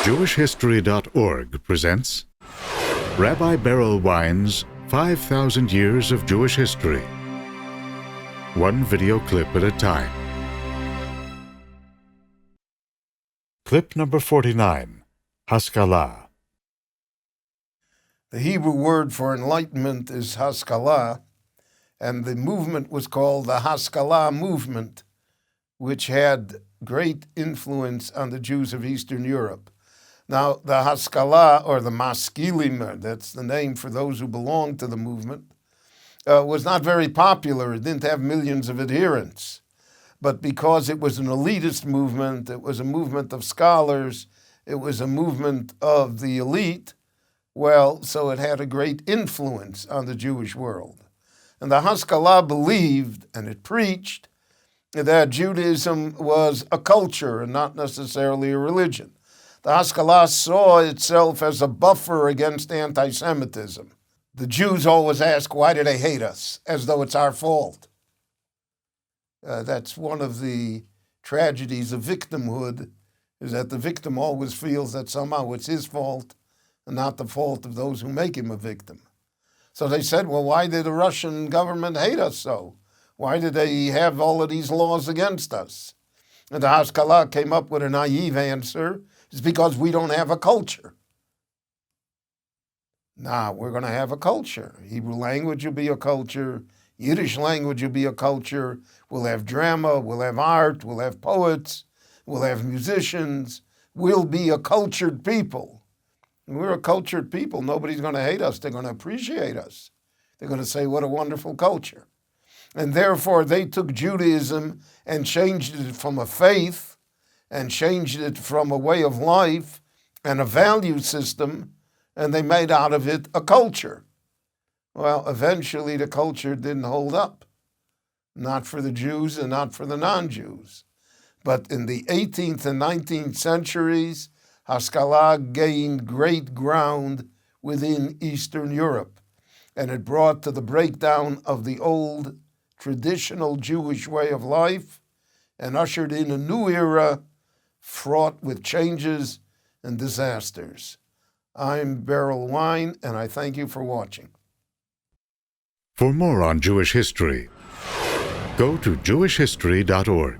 JewishHistory.org presents Rabbi Wein's 5,000 Years of Jewish History. One video clip at a time. Clip number 49, Haskalah. The Hebrew word for enlightenment is Haskalah, and the movement was called the Haskalah movement, which had great influence on the Jews of Eastern Europe. Now, the Haskalah, or the Maskilim, that's the name for those who belonged to the movement, was not very popular. It didn't have millions of adherents. But because it was an elitist movement, it was a movement of scholars, it was a movement of the elite, well, so it had a great influence on the Jewish world. And the Haskalah believed, and it preached, that Judaism was a culture and not necessarily a religion. The Haskalah saw itself as a buffer against anti-Semitism. The Jews always ask, why do they hate us? As though it's our fault. That's one of the tragedies of victimhood, is that the victim always feels that somehow it's his fault and not the fault of those who make him a victim. So they said, well, why did the Russian government hate us so? Why did they have all of these laws against us? And the Haskalah came up with a naive answer. It's because we don't have a culture. Now, we're going to have a culture. Hebrew language will be a culture. Yiddish language will be a culture. We'll have drama. We'll have art. We'll have poets. We'll have musicians. We'll be a cultured people. When we're a cultured people, nobody's going to hate us. They're going to appreciate us. They're going to say, what a wonderful culture. And therefore, they took Judaism and changed it from a faith and changed it from a way of life and a value system, and they made out of it a culture. Well, eventually the culture didn't hold up, not for the Jews and not for the non-Jews. But in the 18th and 19th centuries, Haskalah gained great ground within Eastern Europe, and it brought to the breakdown of the old traditional Jewish way of life and ushered in a new era fraught with changes and disasters. I'm Rabbi Wein, and I thank you for watching. For more on Jewish history, go to JewishHistory.org.